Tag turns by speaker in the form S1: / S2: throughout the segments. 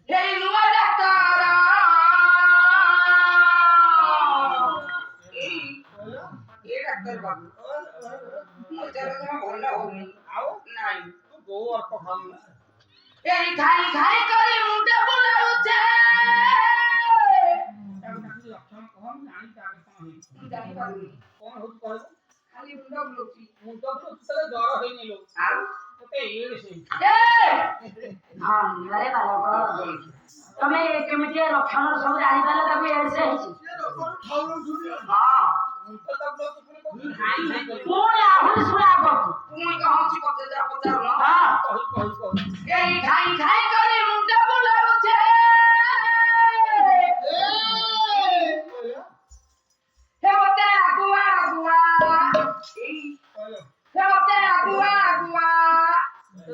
S1: এই নুয়া ডাক্তার এই ডাক্তার বাবু মোচার তোমার ভন্ডা হবনি আও নাই তো বউ আর কখন এই খাই খাই করে মুন্ডা বুলাউছে আমি লক্ষণ কম জানি তাকে কম জানি পারি কোন হত কল খালি মুন্ডা বুলাউছি তাহলে জ্বর হই নিল আর তোতে এড়েছে
S2: হ্যাঁ আরে বালক তুমি কেমিটি লক্ষণ সব জানি পালে তাকে এড়েছে
S1: হ্যাঁ
S2: পুଣି ଆହୁରି ଶୁଣା ଆଗକୁ
S1: ପୁଣି କହୁଛି ପଚାରୁନ
S2: ହଁ
S1: ଏଇ ଖାଇ ଖାଇ କରି ମୁଣ୍ଡ ବୁଲାଉଛେ ହେ ମତେ ଆଗୁଆ ଆଗୁଆ ହେ ମତେ ଆଗୁଆ ଆଗୁଆ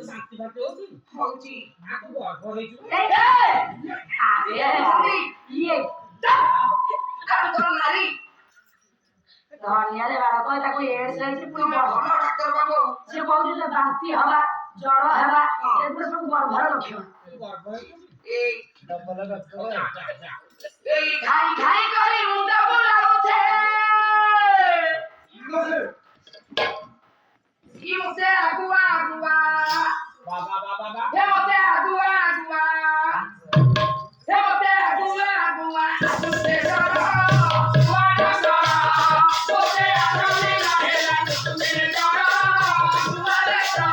S3: ଶାନ୍ତି ଭାତ ହଉଛି
S1: ହଉଛି
S3: ଆକୁ ଗର୍ଭ ହେଇଛୁ
S2: ଆରେ ଇଏ
S1: ଆଉ ତୋର ନାରୀ
S2: ଧନିଆରେ ବାଳକ ତାକୁ ଏଡସ୍ ହେଇଛି ପୁଣି
S1: ତୁମେ ଭଲ ଡାକ୍ତର ବାବୁ
S2: ସେ କହୁଛି ଯେ ବାନ୍ତି ହବା ଜ୍ୱର ହେବା ଏଗୁলো ସବୁ ଗର୍ଭର ଲକ୍ଷଣ
S3: ଗର୍ଭ ହେଇଛୁ
S1: ଏଇ
S3: ଡବଲ ଡକ୍ଟର
S1: ଏଇ ଖାଇ ଖାଇ କରି ମୁଣ୍ଡ ବୁଲାଉଛେ କି ମତେ ଆଗୁଆ ଆଗୁଆ
S3: ବାବା ବାବା ବାବା
S1: ହେ ମତେ ଆଗୁଆ ଆଗୁଆ ହେ ମତେ ଆଗୁଆ ଆଗୁଆ ଆସୁଛେ ଡର ମାଡ ଡର ମତେ ଆଗରେ ରହିଲା ତୁମେ ଡର ତୁମେ ଡର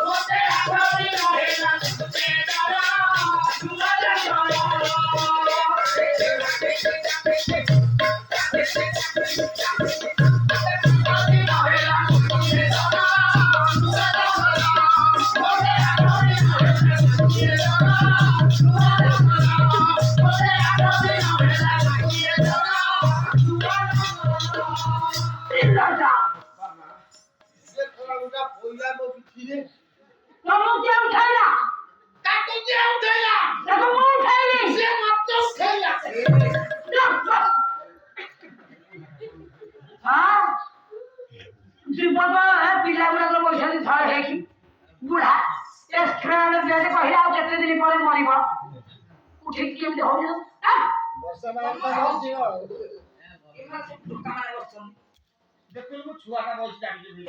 S1: ମତେ ଆଗରେ ରହିଲା ତୁମେ ଡର ତୁମେ
S2: ତମକୁ କିଏ ଉଠେଇଲା
S1: ତାକୁ କିଏ ଉଠେଇଲା
S2: ତାକୁ ମୁଁ ଉଠେଇଲି
S1: ସେ ମତେ ଉଠେଇଲା
S2: ହଁ ଯୁବକ ପିଲା ଗୁଡାକ ବସିଛନ୍ତି ଥରେ ହେଇକି ବୁଢା ଏ ଖେଳ କହିଲା ଆଉ କେତେ ଦିନ ପରେ ମରିବ ଉଠିକି କେମିତି ହଉଛି
S3: ବର୍ଷା ବାବା ହଉଛି ଆଉ
S1: ଏମାନେ ସବୁ ଦୋକାନରେ ବସଛନ୍ତି
S3: ଦେଖୁନ ମୁଁ ଛୁଆଟା ବସି ଜାଣିଲି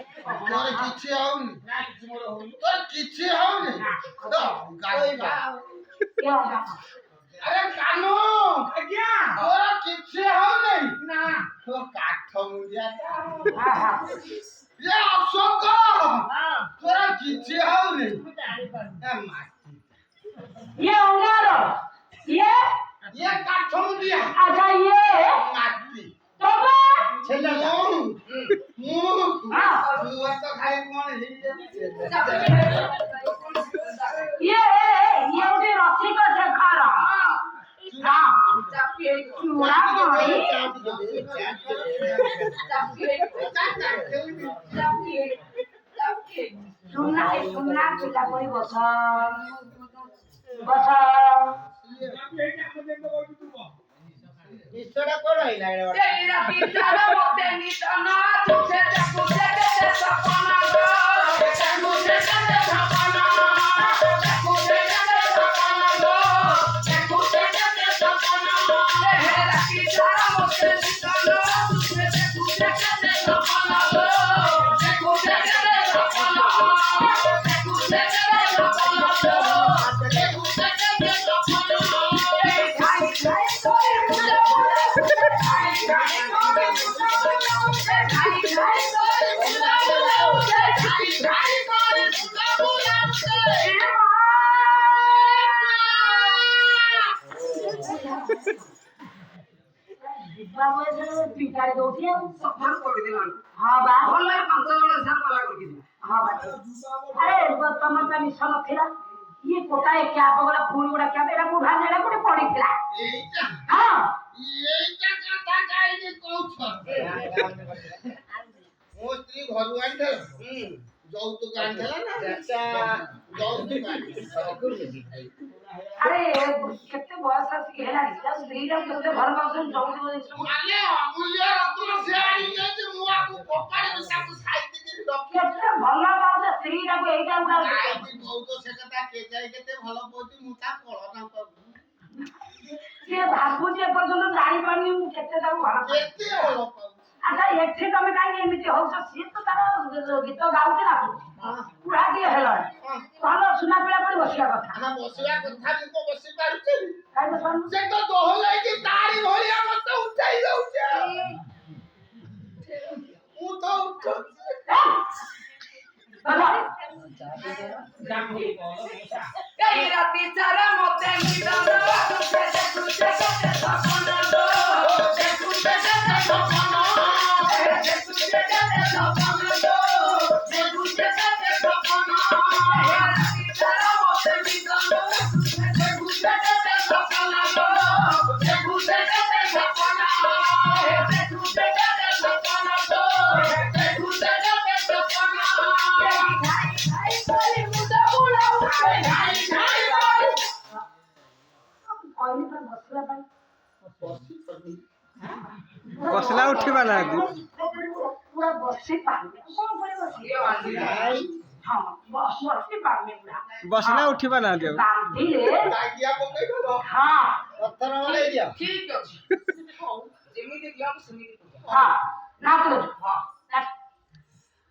S4: ତୋର କିଛି ହଉନି
S3: ନା କିଛି ମୋର ହଉନି
S4: ତୋର କିଛି ହଉନି
S3: ଆରେ କାନୁ ଆଜ୍ଞା
S4: ତୋର କିଛି ହଉନି
S3: ନା
S4: ତୋ କାଠ ମୁଣ୍ଡିଆ
S3: ହଁ
S4: ଅଶୋକ ତୋର କିଛି ହଉନି
S3: ମୁଁ ଜାଣିପାରୁନି
S4: ମାଟି
S2: ଇଏ ଅଙ୍ଗାର ଇଏ
S4: ଇଏ କାଠ ମୁଣ୍ଡିଆ
S2: ଆଚ୍ଛା ଇଏ
S4: ମାଟି
S2: ତମେ
S4: ମୁଁ ତ ଖାଇ କଣ
S2: ଇଏ ଗୋଟେ ରସିକ ଶେଖର ଚୂଡ଼ା ମଣି ସୁନା ସୁନା ପିଲା ପରି ବସ ବସ
S4: ବିଷଟା କଣ ରହିଲା
S1: ଏଇ ରାତି ଚାର ମତେ ନିଶନ ତୁଝେ ଦେଖୁ ଦେଖେ ସପନ ଗো ଦେଖୁ ଦେଖେ ସପନ ଦେଖୁ ଦେଖେ ସପନ ଗো ଦେଖୁ ଦେଖେ ସପନ ଏ ରାତି ଚାର ମତେ ନିଶନ ତୁଝେ ଦେଖୁ ଦେଖେ ସପନ ଗো ଦେଖୁ ଦେଖେ ସପନ ଦେଖୁ ଦେଖେ ସପନ ଗো ଦେଖୁ ଦେଖେ ସପନ এই খাই খাই করে মুন্ডা
S2: ପିଟାରେ ଦଉଛି ଆଉ
S1: ସଫା କରିଦେଲାଣି
S2: ହଁ ବା
S1: ଭଲ 5 ଜଣ ସାର ପାଲା କରିଦେଲା
S2: ହଁ ବା ଆରେ ତମର ତ ନିଶ ନଥିଲା ଇଏ କୋଟାଏ କ୍ୟାପ ଗଲା ଫୁଣି ଗୋଟା କ୍ୟାପ ଏଟା କୋଉଠା ନେଲା କୋଉଠି ପଡିଥିଲା
S4: ଏଇଟା
S2: ହଁ
S4: ଏଇଟା କଥା କାହିଁକି କହୁଛ ମୋ ସ୍ତ୍ରୀ ଘରୁ ଆଣିଥିଲା ଯୌତୁକ ଆଣିଥିଲା ନା ଯୌତୁକ
S2: ଆରେ କେତେ ବୟସ ଆସିକି ହେଲାଣି ତା ସ୍ତ୍ରୀଟା କେତେ ଘର ପାଉଛନ୍ତି ଯୌତୁକ ଜିନିଷ
S4: ମାନେ ଅମୂଲ୍ୟ ରତ୍ନ ସେ ଆଣିଯାଇଛି ମୁଁ ଆକୁ ଫୋପାଡ଼ିବି ତାକୁ ସାଇତିକି ରଖି
S2: କେତେ ଭଲ ପାଉଛ ସ୍ତ୍ରୀଟାକୁ ଏଇଟା ଗୁଡା
S4: ନାଇଁ ବହୁତ ସେ କଥା କେଜାଇ କେତେ ଭଲ ପାଉଛି ମୁଁ ତା କଳନା କରୁଛି
S2: ସିଏ ଭାବୁଛି ଏପର୍ଯ୍ୟନ୍ତ ଜାଣିପାରୁନି ମୁଁ କେତେ ତାକୁ ଭଲ ପାଉଛି।
S4: କେତେ ଭଲ ପାଉଛି
S2: ଆଚ୍ଛା ଏଠି ତମେ କାହିଁକି ଏମିତି ହଉଛ? ସିଏ ତ ତାର ଗୀତ ଗାଉଛି ନା ପୁରା ଟିକେ ହେଲାଣି ଭଲ ସୁନା ପିଲା ପରି ବସିବା କଥା।
S4: ଆମେ ବସିବା କଥା ମୁଁ ତ ବସି ପାରୁଛି
S2: କାହିଁକି ବସିପାରୁନୁ?
S4: ସେ ତ ଦୋହଲେଇକି ତାରି ଭଳିଆ ମତେ ଉଠେଇ ଦଉଛି ମୁଁ ତ ଉଠୁଛି
S1: এই রাতি সারা মতে মিলন দেখুছে দেখুছে কেতে সপন গো দেখুছে কেতে সপন দেখুছে কেতে সপন গো দেখুছে কেতে সপন এই রাতি সারা মতে মিলন দেখুছে কেতে সপন গো দেখুছে কেতে সপন দেখুছে কেতে সপন গো দেখুছে কেতে সপন এই ভাই ভাই মুদা বুলাও ভাই ভাই
S2: କହିଲି ତ ବସିବା ପାଇଁ
S5: ବସିଲା ଉଠିବା ନାହାନ୍ତି
S2: ପୁରା ବସି ପାରୁନି କଣ କରିବ ହଁ ବସି ପାରୁନି ପୁରା
S5: ବସିଲା ଉଠିବା ନାହାନ୍ତି ଆଉ
S2: ବାନ୍ଧିଲେ
S4: ଆଜ୍ଞା ପକେଇ ଦବ
S2: ହଁ
S4: ପଥର ମାରି ଦିଅ
S1: ঠিক ଅଛି ଯେମିତି ଦିଅ ସେମିତି ପୂଜା
S2: ହଁ ନାଚ
S1: ହଁ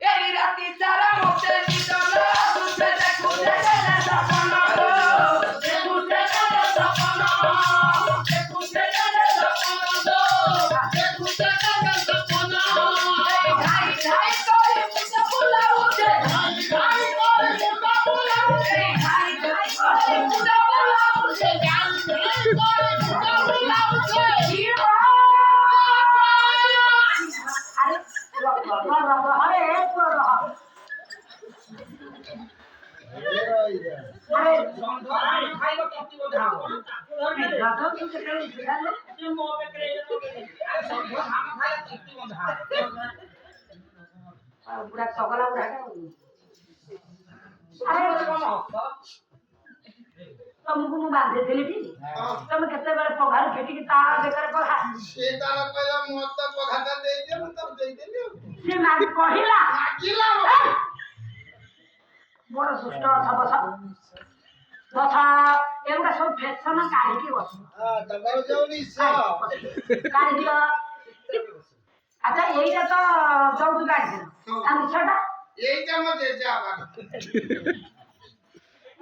S1: এই রাতি সারা মতে নিদন দুতে দেখুতে গেলে সপন গো দেখুতে গেলে সপন দেখুতে গেলে সপন গো দেখুতে গেলে সপন এই ধাই ধাই করে মুদা বুলাউছে ধাই ধাই করে মুদা বুলাউছে ধাই ধাই করে মুদা বুলাউছে ধাই ধাই করে মুদা বুলাউছে
S2: আরে আরে
S3: ଖାଇବ କେମିତି ବୋଝା ହବ
S2: ପୁରା ଚଗଲା ପୁରା ତମକୁ ମୁଁ ବାନ୍ଧିଥିଲି ଟି ତମେ କେତେବେଳେ ପଘାରୁ ଫିଟିକି ତା ବେକରେ ପଘା
S4: ସେ ତାର କହିଲା ମୋର ତ ପଘାଟା ଦେଇଦିଅ ମୁଁ ତାକୁ ଦେଇଦେଲି ଆଉ
S2: ସେ କହିଲା
S4: ମାଗିଲା
S2: ବଡ ସୁଷ୍ଟ ଅଛ ବସ ବସ ଏଗୁଡା ସବୁ ଫେସନ କାଢିକି ବସ
S4: ତମର ଯୋଉ ନିଶ
S2: କାଢି ଦିଅ ଆଚ୍ଛା ଏଇଟା ତ ଯୋଉଠୁ କାଢିଦେଲ ଆଉ ମିଛଟା
S4: এইটা ମୋ ଜେଜେବାପା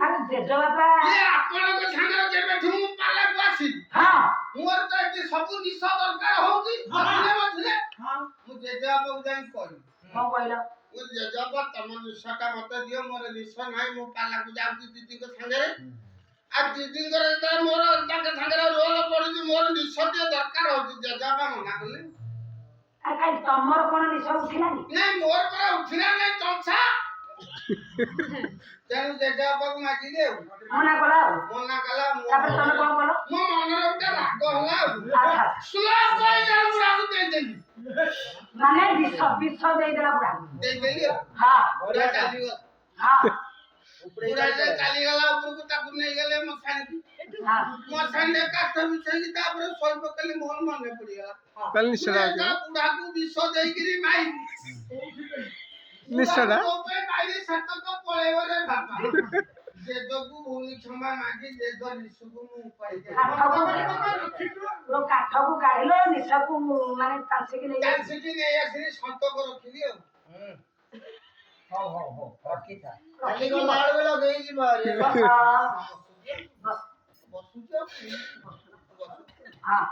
S2: ଆରେ ଜେଜେବାପା
S4: ଇଏ ଆପଣଙ୍କ ସାଙ୍ଗରେ ଯେବେଠୁ ମୁଁ ପାଲାକୁ ଆସିଲି
S2: ହଁ
S4: ମୋର ତ ଏଠି ସବୁ ନିଶ ଦରକାର ହଉଛି ମଝିରେ ମଝିରେ ମୁଁ ଜେଜେବାପାକୁ ଯାଇ କହିଲି
S2: କଣ କହିଲ
S4: ମୁଁ ଜେଜେବାପା ତମ ନିଶଟା ମତେ ଦିଅ ମୋର ନିଶ ନାହିଁ ମୁଁ ପାଲାକୁ ଯାଉଛି ଦିଦିଙ୍କ ସାଙ୍ଗରେ ଆଉ ଦିଦିଙ୍କର ଯେତେବେଳେ ମୋର ତାଙ୍କ ସାଙ୍ଗରେ ରୋଲ ପଡୁଛି ମୋର ନିଶ ଟିକେ ଦରକାର ହଉଛି ଜେଜେବାପା ମନା କଲେ
S2: ଆରେ କାଇଁ ତମର କଣ ନିଶ ଉଠିଲାନି
S4: ନାଇଁ ମୋର ପରା ଉଠିଲା ନାଇଁ ଚଞ୍ଚା ତେଣୁ ଜେଜେବାପାକୁ ମାଗିଲି ଆଉ
S2: ମନା କଲା ଆଉ
S4: ମନା କଲା
S2: ତାପରେ ତମେ କଣ କଲ
S4: ମୋ ମନରେ ଗୋଟେ ରାଗ ହେଲା ଆଉ
S2: ଆଚ୍ଛା
S4: ସ୍ଲୋ ପଇସା ବୁଢାକୁ ଦେଇଦେଲି
S2: ମାନେ ବିଷ ଦେଇଦେଲା ପୁରା
S4: ଦେଇଦେଲି ଆଉ
S2: ହଁ
S4: ବୁଢା ଚାଲିଗଲା
S2: ହଁ
S4: ବୁଢା ଯେ ଚାଲିଗଲା ଉପରକୁ ତାକୁ ନେଇଗଲେ ମୋ ସାଙ୍ଗି
S2: ହଁ
S4: ମୋ ସାଙ୍ଗରେ କାଠ ମିଶେଇକି ତାପରେ ଶୋଇ ପକେଇଲି ମୋର ମନେ ପଡିଗଲା
S5: ତାହେଲେ ନିଶ୍ଚୟ
S4: ବୁଢାକୁ ବିଷ ଦେଇକିରି ମାଇ
S5: ନିଶ୍ଚୟ
S4: ସେତକ ପଳେଇବ ରେ ବାପା ଜେଜକୁ ଭୂମି କ୍ଷମା ମାଗି ଜେଜ ନିଶୁକୁ ମୁଁ
S2: କାଠକୁ କାଢିଲ ନିଶକୁ ମାନେ ପାଞ୍ଚିକି ନେଇ
S4: ଚାଲିକି ନେଇ ଆସିଲି ସନ୍ତକ ରଖିଲି ଆଉ
S3: ହଉ ହଉ ହଉ ରଖିଥା
S2: ହଁ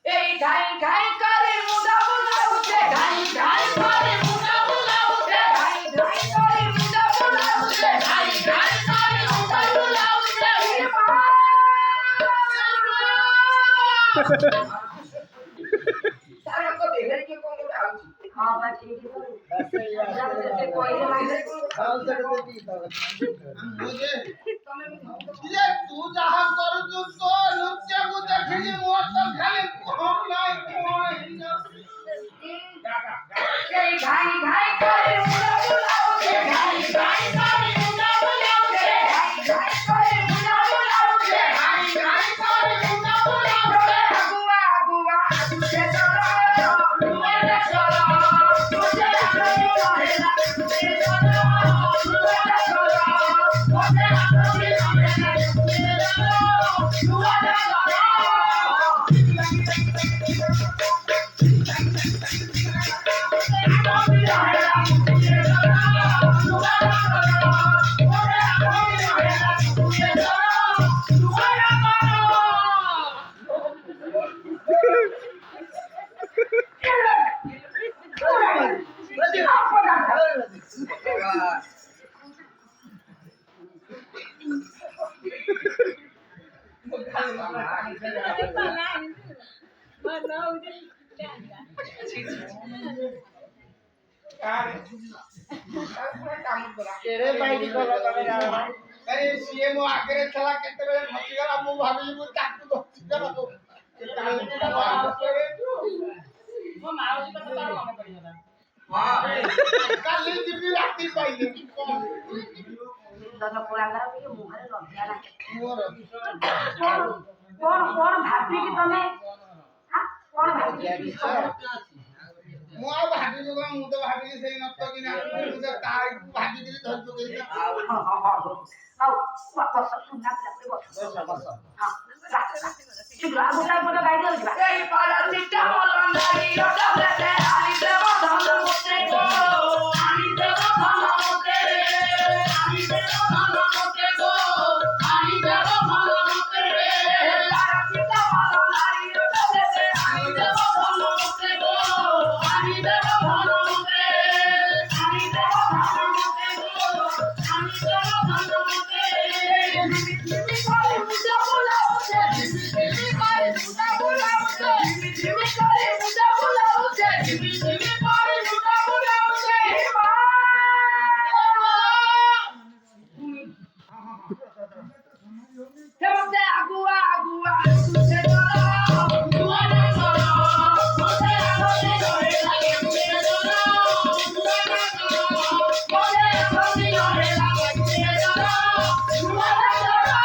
S1: এই ঘাই ঘাই করে মুদা বুলাউছে ঘাই ঘাই করে মুদা বুলাউছে ঘাই ঘাই করে মুদা বুলাউছে ঘাই ঘাই করে মুদা বুলাউছে তার কত দেখে কি কোন কোন আউছি
S2: ହଁ ବା ଠିକ କହିଲେ
S4: ବୁଝେ ଇଏ ତୁ ଯାହା କରୁଛୁ ତୋ ନୃତ୍ୟକୁ ଦେଖିକି ମୋର ତ ଖାଲି କଣ ନାହିଁ କଣ ହେଇଯାଉଛି
S1: এই ঘাই ঘাই করে মুদা বুলাউছে ঘাই ঘাই করে মুদা বুলাউছে ঘাই ঘাই করে মুদা বুলাউছে ঘাই ঘাই করে মুদা বুলাউছে আগুয়া আগুয়া তুঝে চলো তুঝে চলো তুঝে চলো
S3: କେଡ଼େ ପାଇଟି କଲ ତମେ ଜାଣ
S4: ଆରେ ସିଏ ମୋ ଆଗରେ ଥିଲା କେତେବେଳେ ଖସିଗଲା ମୁଁ ଭାବିଲି ମୁଁ ତାକୁ ଧରିଗଲା କାଲି ଯିବି ରାତି ପାଇଲି
S2: ତମ ପୁରାଙ୍କର ଟିକେ ମୁହଁରେ ଲଜ୍ଜା ନାହିଁ
S4: ମୋର
S2: କଣ ଭାବିକି ତମେ କଣ ଭାବିକି
S4: ମୁଁ ଆଉ ଭାବିଲି କଣ ମୁଁ ତ ଭାବିଲି ସେଇ ନତ କିନା ମୁଁ ତ ତାକୁ ଭାବିକିରି ଧରି ପକେଇଲି
S2: ହଉ ବସ ସୁନା ପିଲା ବସ
S3: ବସ
S2: ହଁ ଶୀଘ୍ର ଆଉ ଗୋଟାଏ ପଦ ଗାଇ ଦିଅଯିବା
S1: এই পাড়া চিটা বললাম দাঁড়ি ওটা বেঁধে আনি দেব ধন মুখে গো আনি দেব ধন মুখে আনি দেব ধন মুখে গো আনি দেব ধন মুখে পাড়া চিটা বললাম দাঁড়ি ওটা বেঁধে আনি দেব ধন মুখে গো আনি দেব ধন মুখে আনি দেব ধন মুখে গো আনি দেব ধন মুখে তুমি করে পূজা বলাওছে তুমি করে পূজা বলাওছে তুমি করে পূজা বলাওছে তুমি করে পূজা বলাওছে Te agua agua se dora duana solo mote agone dore lage mure dora duana solo mote agone dore lage mure dora duana solo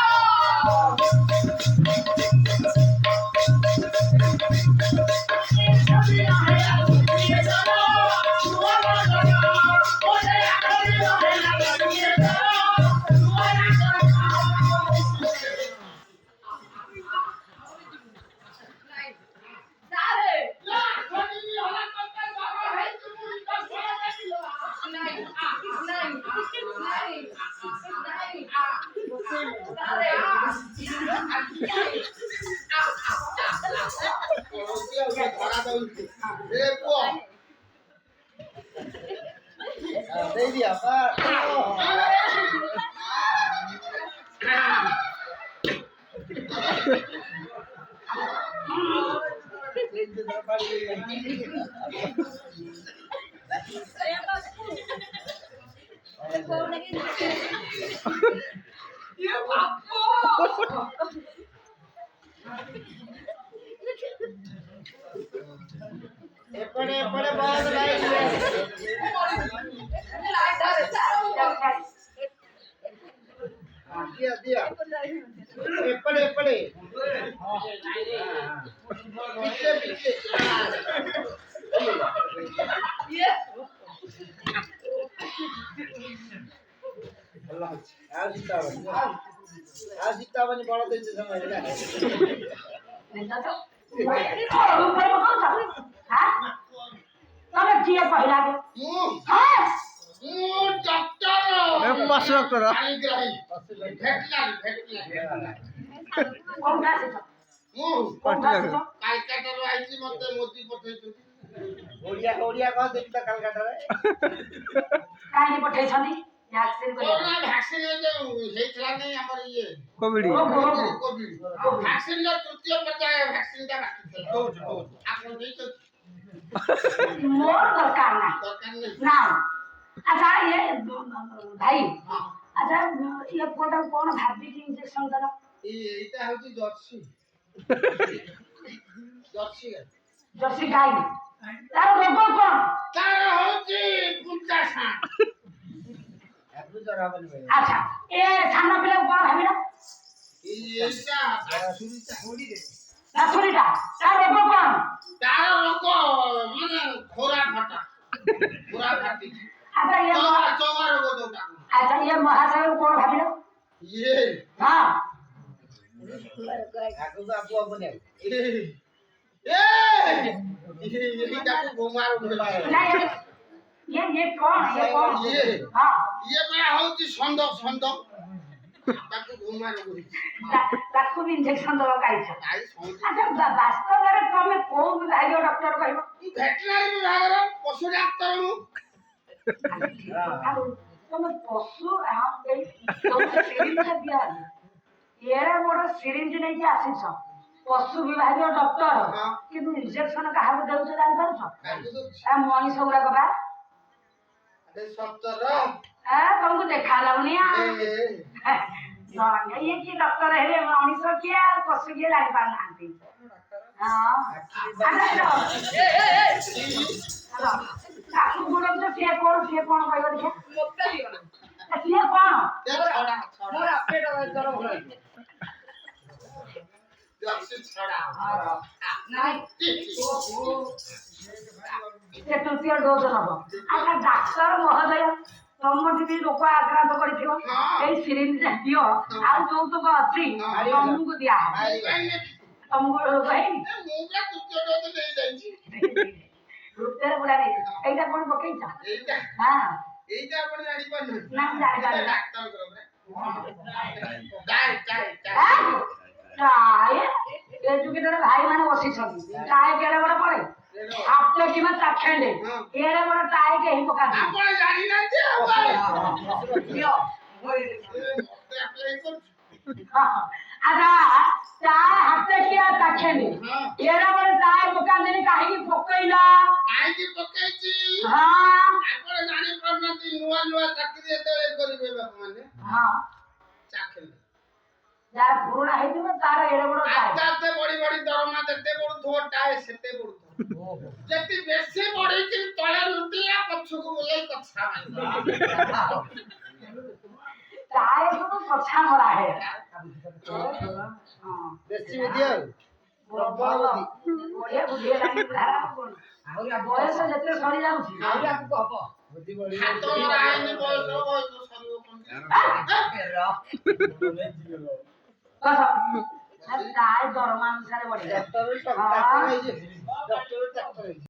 S4: ଧରା ଦଉଛି ଏ ପୁଅ
S3: ଦେଇଦିଅ ଏପଟେ ଏପଟେ ବନ୍ଦ ଲାଇନ୍ ଦିଅ ଦିଅ ଏପଟେ ଏପଟେ ପିଛେ ପିଛେ ଭଲ ଅଛି ଆଉ ଶୀତ ହବନି ବଳ ଦେଇছে ସମୟ
S2: ତମେ ଯିଏ କହିଲା
S4: ମୁଁ ଡକ୍ଟର
S5: ପଶୁ ଡକ୍ଟର
S4: କାଳିଗ୍ରାହୀ ଭେଟନାରୀ
S2: କୋଉଟା ଆସିଛ
S4: ମୁଁ
S2: କୋଉଟା ଆସିଛ
S4: କାଲକାଟାରୁ ଆଇଛି ମତେ ମୋଦି ପଠେଇଛନ୍ତି
S3: ଓଡ଼ିଆ ଓଡ଼ିଆ କହ ଦେଖି ତ କାଲକାଟାରେ
S2: କାହିଁକି ପଠେଇଛନ୍ତି ଭ୍ୟାକ୍ସିନ
S4: କୋରୋନା
S2: କରିବା
S4: ଭ୍ୟାକ୍ସିନ ହେଇଥିଲା ନାଇଁ ଆମର ଇଏ
S5: କୋଭିଡ
S4: କୋଭିଡ ଭ୍ୟାକ୍ସିନ ର ତୃତୀୟ ପର୍ଯ୍ୟାୟ ଭ୍ୟାକ୍ସିନ ଟା ବାକି ଥିଲା ଆପଣ ଦେଇଛନ୍ତି
S2: ମୋର ଦରକାର ନାହିଁ
S4: ଦରକାର ନାହିଁ
S2: ନା ଆଚ୍ଛା ଇଏ ଭାଇ ଆଚ୍ଛା ଇଏ ପୁଅଟାକୁ କଣ ଭାବିକି ଇଞ୍ଜେକ୍ସନ ଦେଲ
S4: ଏଇଟା ହଉଛି ଜର୍ସି ଜର୍ସି ଗାଈ
S2: ଜର୍ସି ଗାଈ ତାର ରୋଗ କଣ
S4: ତାର ହଉଛି ପୁଞ୍ଚା ସାଁ
S3: ଆଗରୁ ଜର ହବନି ଭାଇ
S2: ଆଚ୍ଛା ଏ ସାନ ପିଲାକୁ କଣ ଭାବିଲ
S4: ଏଇଟା
S2: ବାଛୁରୀଟା ତାର ରୋଗ କଣ
S4: ତାର ଲୋକ ମାନେ ଖୋରା ଫଟା ଖୋରା ଫାଟି
S2: ଆଚ୍ଛା ଇଏ
S4: ଚମା ରୋଗ ଯୋଉଟା
S2: ଆଚ୍ଛା ଇଏ ମହାଶୟକୁ କଣ ଭାବିଲ
S4: ଇଏ
S2: ହଁ
S3: ଆଗକୁ ଆଗକୁ ହବନି ଆଉ
S4: ଏଇଟାକୁ ଗୋମା ରୋଗ
S2: ନା ଇଏ କଣ
S4: ଇଏ
S2: ହଁ
S4: ଇଏ ପରା ହଉଛି ଷଣ୍ଢ ତାକୁ ଗୋମା ରୋଗ
S2: ତାକୁ ବି ଇଞ୍ଜେକ୍ସନ ଦେବାକୁ ଆଇଛ
S4: ଗାଈ ଷଣ୍ଢ
S2: ଆଚ୍ଛା ବାସ୍ତବରେ ତମେ କୋଉ ବିଭାଗୀୟ ଡକ୍ଟର କହିବ
S4: ଭେଟନାରୀ ବିଭାଗର ପଶୁ ଡାକ୍ତର ମୁଁ
S2: ତମେ ପଶୁ ସିରିଞ୍ଜ ଦିଆ ଏଡ଼େ ବଡ ସିରିଞ୍ଜ ନେଇକି ଆସିଛ ପଶୁ ବିଭାଗୀୟ ଡକ୍ଟର
S4: ହଁ।
S2: କିନ୍ତୁ ଇଞ୍ଜେକ୍ସନ କାହାକୁ ଦେଉଛ ଜାଣିପାରୁଛ?
S4: କାହିଁକି ଦଉଛି?
S2: ଏ ମଣିଷ ଗୁଡାକ ବା
S4: ଆରେ ସତର
S2: ତମକୁ ଦେଖା ଯାଉନି ଇଏ କି ଡକ୍ଟର ହେଲେ ମଣିଷ କିଏ ଆଉ ପଶୁ କିଏ ଜାଣିପାରୁନାହାନ୍ତି। ତାକୁ ଗୁଣଉଛ ସିଏ କଣ କହିବ ଦେଖିଆ
S1: ମୋତେ ଦିଅନା।
S2: ସିଏ କଣ?
S4: ଛଡା
S1: ମୋର ଆପେ ଡର ଭଲ ହେଇଯିବ।
S4: ଛଡା
S1: ନାଇଁ
S2: ସେ ତୃତୀୟ ଡୋଜ ନବ। ଆଚ୍ଛା ଡାକ୍ତର ମହୋଦୟ ତମଠି ବି ଲୋକ ଆକ୍ରାନ୍ତ କରିଥିବ ଏଇ ସିରିଞ୍ଜ ଦିଅ ଆଉ ଯୌତୁକ ଅଛି ତମକୁ ଦିଆହବ। ତମକୁ ରୋଗ ହେଇନି
S4: ମୁଁ ପୁରା ତୃତୀୟ ଡୋଜ ନେଇଯାଇଛି।
S2: ତୃତୀୟ ଗୁଡା ଏଇଟା କଣ ପକେଇଛ?
S4: ଏଇଟା
S2: ହଁ
S4: ଏଇଟା ଆପଣ ଜାଣିପାରୁନାହାନ୍ତି।
S2: ନା ମୁଁ ଜାଣିପାରିଲି
S4: ଡାକ୍ତରଙ୍କର
S2: ଏଜୁକେଟେଡ ଭାଇ ମାନେ ବସିଛନ୍ତି ଟାଏ କେଡେ ବଡ ପଡେ ହାତେ କିମ୍ବା ଚାଖେଣ୍ଡେ ଏଡେ ବଡ ଟାଏ କେହି ପକାନ୍ତି
S4: ଆପଣ ଜାଣିନାହାନ୍ତି ଆଉ
S1: ଦିଅ।
S4: ମତେ ଆପ୍ଲାଏ କରୁଛୁ।
S2: ଆଚ୍ଛା ଟାଏ ହାତେ କିଆ ଚାଖେଣ୍ଡେ ଏଡେ ବଡ ଟାଏ ପକାନ୍ତିନି କାହିଁକି ପକେଇଲ?
S4: କାହିଁକି ପକେଇଛି
S2: ହଁ
S4: ଆପଣ ଜାଣିପାରୁନାହାନ୍ତି। ନୂଆ ନୂଆ ଚାକିରି ଯେତେବେଳେ କରିବେ ବାପାମାନେ
S2: ହଁ
S4: ଚାକିରି
S2: ଯାହାର ପୁରୁଣା ହେଇଥିବ ତାର ଏଡେ ବଡ ଟାଏ
S4: ଆସ୍ତେ ଆସ୍ତେ ବଢି ବଢି ଦରମା ଯେତେ ବଢୁଥିବ ଟାଏ ସେତେ ବଢୁଥିବ। ଯଦି ବେଶୀ ବଢିକି ତଳେ ଲୁଟିଲା ପଛକୁ ବୁଲେଇ କଥା
S2: ଟାଏ ସବୁ ପଛା ମରା ହେ
S3: ବେଶୀ ବୁଦ୍ଧି ଆଉ
S2: ବଢିଆ ବୁଦ୍ଧି ହେଲାଣି ବୟସ ଯେତେ ସରି ଯାଉଛି
S1: ଆହୁରି ଆଗକୁ ହବ।
S3: ବୁଦ୍ଧି ବଢି
S4: ହାତ ମରା ହେଇନି ବୟସ ସରିବ
S2: ଟାଏ ଦରମା ଅନୁସାରେ ବଢିଲା
S3: ଡକ୍ଟର ହେଇଛି।